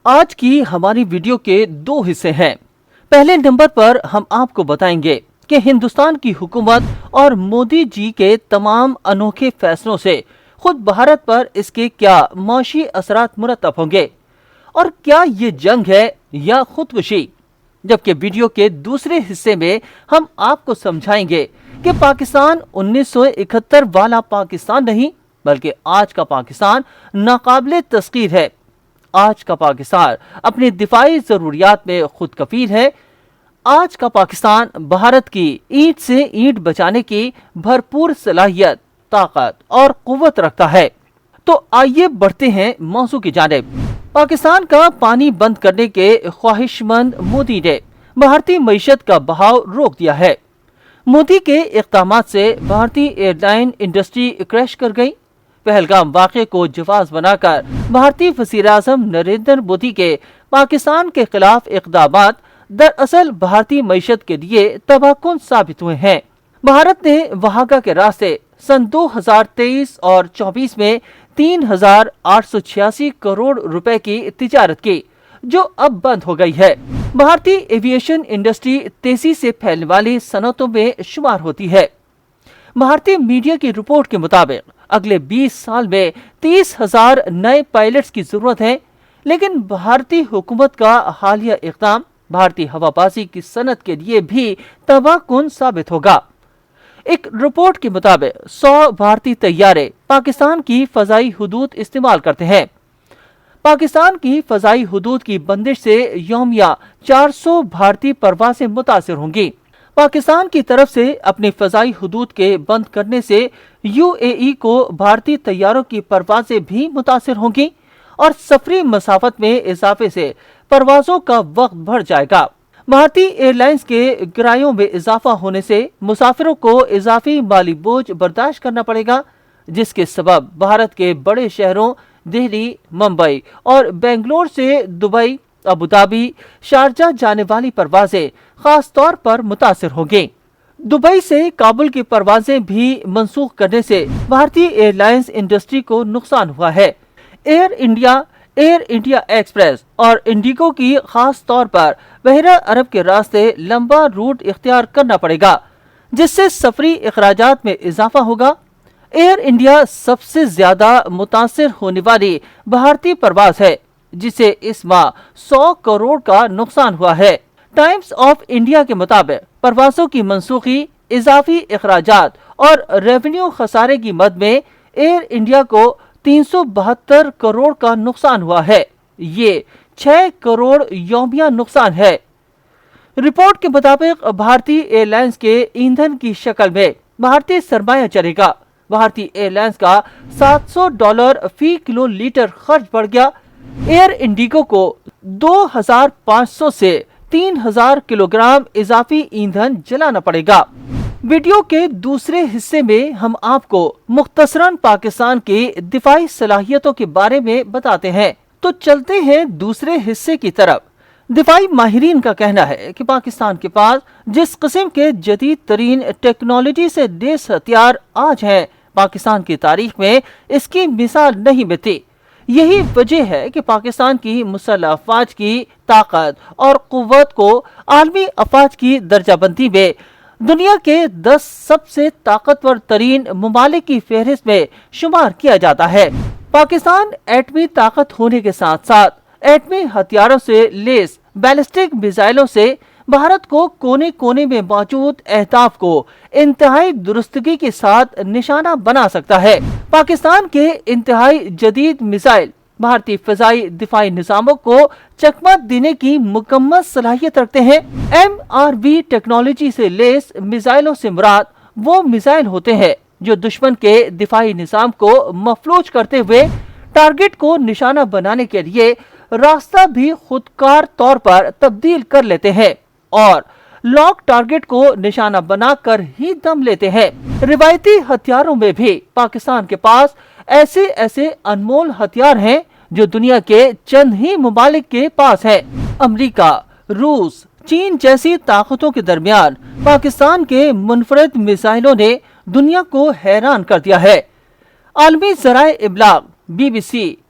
آج کی ہماری ویڈیو کے دو حصے ہیں۔ پہلے نمبر پر ہم آپ کو بتائیں گے کہ ہندوستان کی حکومت اور مودی جی کے تمام انوکھے فیصلوں سے خود بھارت پر اس کے کیا معاشی اثرات مرتب ہوں گے اور کیا یہ جنگ ہے یا خودکشی۔ جبکہ ویڈیو کے دوسرے حصے میں ہم آپ کو سمجھائیں گے کہ پاکستان 1971 والا پاکستان نہیں بلکہ آج کا پاکستان ناقابل تسخیر ہے۔ آج کا پاکستان اپنی دفاعی ضروریات میں خود کفیل ہے۔ آج کا پاکستان بھارت کی اینٹ سے اینٹ بچانے کی بھرپور صلاحیت، طاقت اور قوت رکھتا ہے۔ تو آئیے بڑھتے ہیں موضوع کی جانب۔ پاکستان کا پانی بند کرنے کے خواہش مند مودی نے بھارتی معیشت کا بہاؤ روک دیا ہے۔ مودی کے اقدامات سے بھارتی ایئر لائن انڈسٹری کریش کر گئی۔ پہلگام واقعے کو جواز بنا کر بھارتی وزیر اعظم نریندر مودی کے پاکستان کے خلاف اقدامات دراصل بھارتی معیشت کے لیے تباہ کن ثابت ہوئے ہیں۔ بھارت نے وہاگا کے راستے سن 2023 اور 24 میں 3,886 کروڑ روپے کی تجارت کی، جو اب بند ہو گئی ہے۔ بھارتی ایویشن انڈسٹری تیزی سے پھیلنے والی صنعتوں میں شمار ہوتی ہے۔ بھارتی میڈیا کی رپورٹ کے مطابق اگلے 20 سال میں 30,000 نئے پائلٹس کی ضرورت ہے، لیکن بھارتی حکومت کا حالیہ اقدام بھارتی ہوا بازی کی صنعت کے لیے بھی تباہ کن ثابت ہوگا۔ ایک رپورٹ کے مطابق 100 بھارتی طیارے پاکستان کی فضائی حدود استعمال کرتے ہیں۔ پاکستان کی فضائی حدود کی بندش سے یومیہ 400 بھارتی پروازیں متاثر ہوں گی۔ پاکستان کی طرف سے اپنی فضائی حدود کے بند کرنے سے UAE کو بھارتی طیاروں کی پروازیں بھی متاثر ہوں گی اور سفری مسافت میں اضافے سے پروازوں کا وقت بڑھ جائے گا۔ بھارتی ایئر لائنز کے کرایوں میں اضافہ ہونے سے مسافروں کو اضافی مالی بوجھ برداشت کرنا پڑے گا، جس کے سبب بھارت کے بڑے شہروں دہلی، ممبئی اور بنگلور سے دبئی، ابوظہبی، شارجہ جانے والی پروازیں خاص طور پر متاثر ہوں گی۔ دبئی سے کابل کی پروازیں بھی منسوخ کرنے سے بھارتی ایئر لائنز انڈسٹری کو نقصان ہوا ہے۔ ایئر انڈیا ایکسپریس اور انڈیگو کی خاص طور پر بحیرہ عرب کے راستے لمبا روٹ اختیار کرنا پڑے گا، جس سے سفری اخراجات میں اضافہ ہوگا۔ ایئر انڈیا سب سے زیادہ متاثر ہونے والی بھارتی پرواز ہے، جسے اس ماہ 100 کروڑ کا نقصان ہوا ہے۔ ٹائمز آف انڈیا کے مطابق پروازوں کی منسوخی، اضافی اخراجات اور ریونیو خسارے کی مد میں ایئر انڈیا کو 372 کروڑ کا نقصان ہوا ہے۔ یہ 6 کروڑ یومیہ نقصان ہے۔ رپورٹ کے مطابق بھارتی ایئر لائنز کے ایندھن کی شکل میں بھارتی سرمایہ چلے گا۔ بھارتی ایئر لائنز کا $700 فی کلو لیٹر خرچ بڑھ گیا۔ ایئر انڈیگو کو 2,500 سے 3,000 کلو گرام اضافی ایندھن جلانا پڑے گا۔ ویڈیو کے دوسرے حصے میں ہم آپ کو مختصراً پاکستان کی دفاعی صلاحیتوں کے بارے میں بتاتے ہیں۔ تو چلتے ہیں دوسرے حصے کی طرف۔ دفاعی ماہرین کا کہنا ہے کہ پاکستان کے پاس جس قسم کے جدید ترین ٹیکنالوجی سے لیس ہتھیار آج ہیں، پاکستان کی تاریخ میں اس کی مثال نہیں ملتی۔ یہی وجہ ہے کہ پاکستان کی مسلح افواج کی طاقت اور قوت کو عالمی افواج کی درجہ بندی میں دنیا کے 10 سب سے طاقتور ترین ممالک کی فہرست میں شمار کیا جاتا ہے۔ پاکستان ایٹمی طاقت ہونے کے ساتھ ساتھ ایٹمی ہتھیاروں سے لیس بیلسٹک میزائلوں سے بھارت کو کونے کونے میں موجود اہداف کو انتہائی درستگی کے ساتھ نشانہ بنا سکتا ہے۔ پاکستان کے انتہائی جدید میزائل بھارتی فضائی دفاعی نظاموں کو چکمہ دینے کی مکمل صلاحیت رکھتے ہیں۔ MRV ٹیکنالوجی سے لیس میزائلوں سے مراد وہ میزائل ہوتے ہیں جو دشمن کے دفاعی نظام کو مفلوج کرتے ہوئے ٹارگٹ کو نشانہ بنانے کے لیے راستہ بھی خودکار طور پر تبدیل کر لیتے ہیں اور لاک ٹارگٹ کو نشانہ بنا کر ہی دم لیتے ہیں۔ روایتی ہتھیاروں میں بھی پاکستان کے پاس ایسے انمول ہتھیار ہیں جو دنیا کے چند ہی ممالک کے پاس ہیں۔ امریکہ، روس، چین جیسی طاقتوں کے درمیان پاکستان کے منفرد میزائلوں نے دنیا کو حیران کر دیا ہے۔ عالمی ذرائع ابلاغ BBC,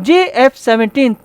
JF-17